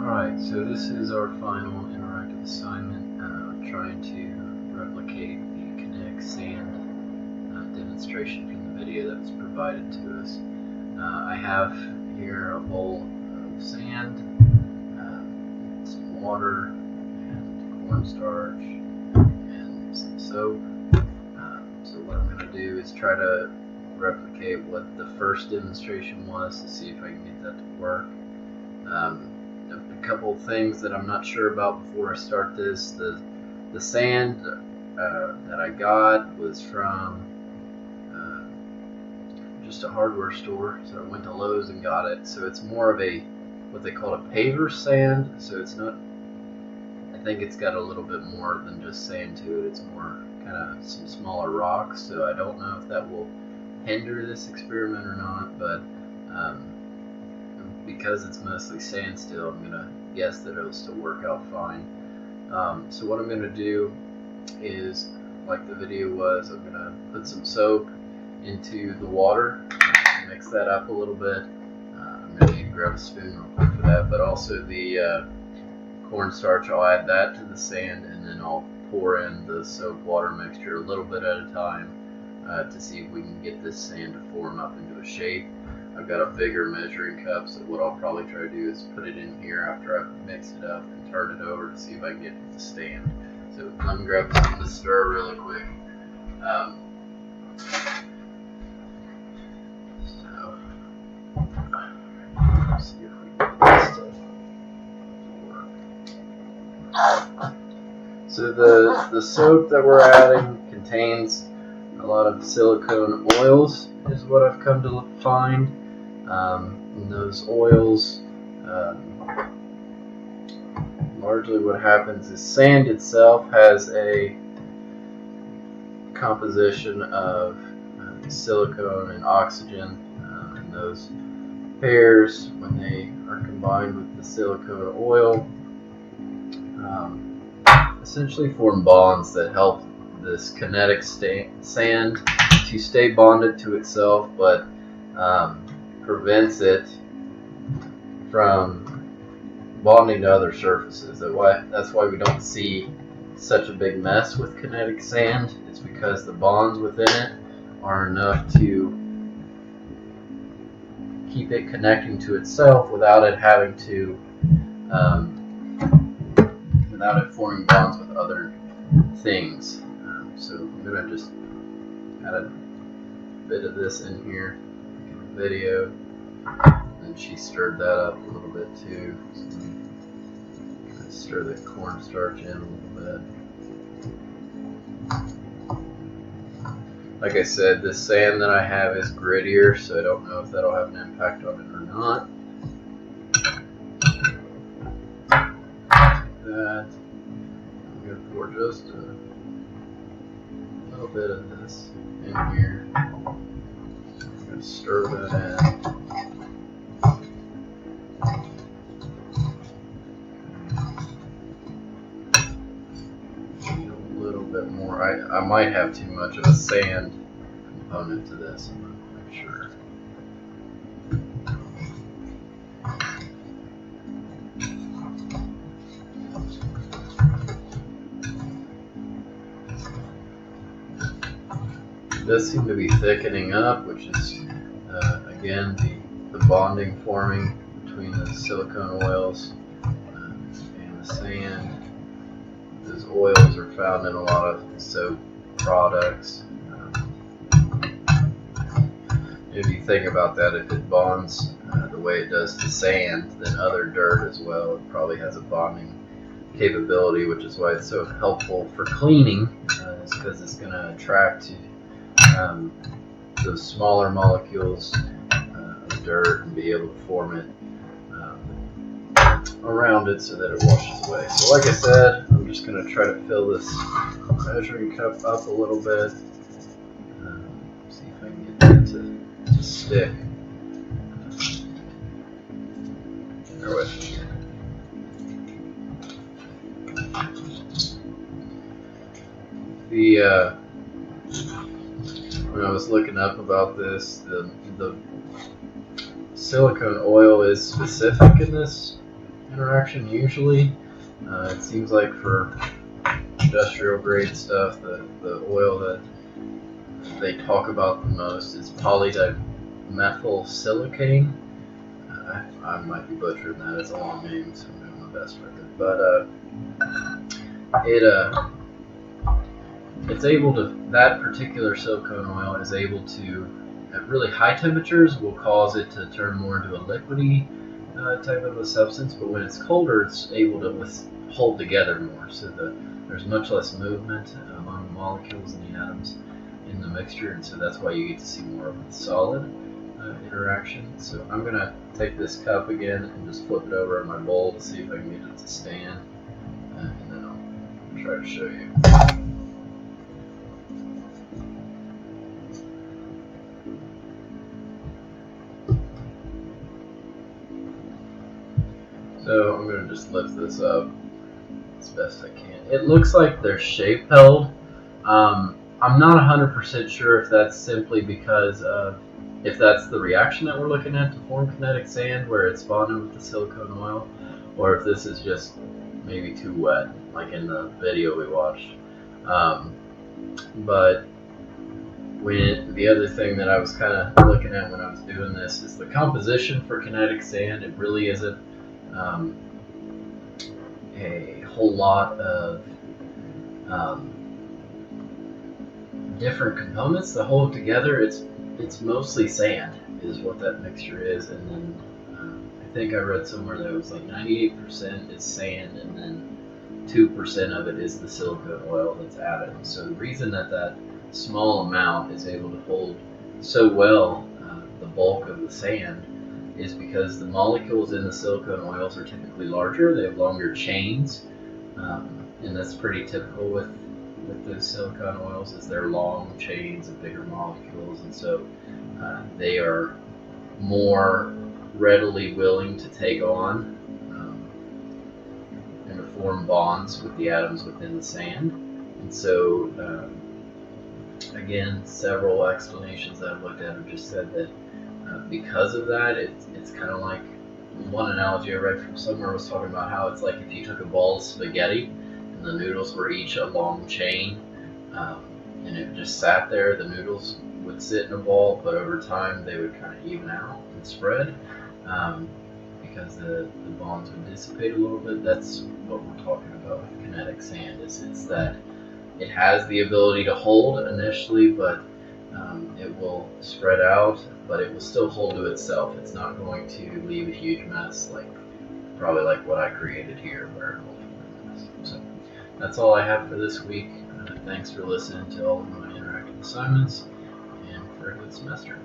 Alright, so this is our final interactive assignment, trying to replicate the kinetic sand demonstration from the video that was provided to us. I have here a bowl of sand, some water, and cornstarch, and some soap. So what I'm going to do is try to replicate what the first demonstration was to see if I can get that to work. A couple of things that I'm not sure about before I start this. The sand that I got was from just a hardware store, so I went to Lowe's and got it. So it's more of a what they call a paver sand. So it's not, I think it's got a little bit more than just sand to it. It's more kind of some smaller rocks. So I don't know if that will hinder this experiment or not, but because it's mostly sand still, I'm gonna guess that it'll still work out fine. So what I'm gonna do is, like the video was, I'm gonna put some soap into the water, mix that up a little bit. I'm gonna need to grab a spoon real quick for that, but also the cornstarch, I'll add that to the sand, and then I'll pour in the soap water mixture a little bit at a time to see if we can get this sand to form up into a shape. I've got a bigger measuring cup, so what I'll probably try to do is put it in here after I've mixed it up and turn it over to see if I can get it to stand. So I'm going to grab something to stir really quick. Let's see if we can get this to work. So the soap that we're adding contains a lot of silicone oils, is what I've come to find. And those oils, largely what happens is sand itself has a composition of silicone and oxygen, and those pairs, when they are combined with the silicone oil, essentially form bonds that help this kinetic sand to stay bonded to itself, but prevents it from bonding to other surfaces. That's why we don't see such a big mess with kinetic sand. It's because the bonds within it are enough to keep it connecting to itself without it having to, without it forming bonds with other things. So I'm going to just add a bit of this in here in the video, and she stirred that up a little bit too. So I'm going to stir the cornstarch in a little bit. Like I said, the sand that I have is grittier, so I don't know if that'll have an impact on it or not. Like that. I'm going to pour just a little bit of this in here. I'm going to stir that in. A little bit more. I might have too much of a sand component to this. I'm not quite sure. It does seem to be thickening up, which is again the bonding forming between the silicone oils and the sand. Those oils are found in a lot of soap products. If you think about that, if it bonds the way it does to sand, then other dirt as well, it probably has a bonding capability, which is why it's so helpful for cleaning, is because it's going to attract those smaller molecules of dirt and be able to form it around it so that it washes away. So like I said, I'm just going to try to fill this measuring cup up a little bit, see if I can get that to stick. Bear with me. When I was looking up about this, the silicone oil is specific in this interaction usually. It seems like for industrial grade stuff, the oil that they talk about the most is polydimethylsilicane. I might be butchering that. It's a long name, so I'm doing my best with it. But it's able to, that particular silicone oil is able to, at really high temperatures, will cause it to turn more into a liquidy type of a substance. But when it's colder, it's able to hold together more. So there's much less movement among the molecules and the atoms in the mixture, and so that's why you get to see more of the solid interaction. So I'm going to take this cup again and just flip it over in my bowl to see if I can get it to stand, and then I'll try to show you. So I'm going to just lift this up as best I can. It looks like they're shape held. I'm not 100% sure if that's simply because of, if that's the reaction that we're looking at to form kinetic sand where it's bonded with the silicone oil, or if this is just maybe too wet, like in the video we watched. But the other thing that I was kind of looking at when I was doing this is the composition for kinetic sand. It really isn't a whole lot of different components that hold together. It's mostly sand is what that mixture is, and then I think I read somewhere that it was like 98% is sand, and then 2% of it is the silicone oil that's added. So the reason that small amount is able to hold so well the bulk of the sand is because the molecules in the silicone oils are typically larger. They have longer chains, and that's pretty typical with those silicone oils, is they're long chains of bigger molecules, and so they are more readily willing to take on and to form bonds with the atoms within the sand. And so again, several explanations that I've looked at have just said that because of that, it's kind of like, one analogy I read from somewhere was talking about how it's like if you took a ball of spaghetti and the noodles were each a long chain, and it just sat there. The noodles would sit in a ball, but over time they would kind of even out and spread because the bonds would dissipate a little bit. That's what we're talking about with kinetic sand. It's that it has the ability to hold initially, but it will spread out, but it will still hold to itself. It's not going to leave a huge mess, probably like what I created here, where it will leave a mess. So that's all I have for this week. Thanks for listening to all of my interactive assignments, and for a good semester.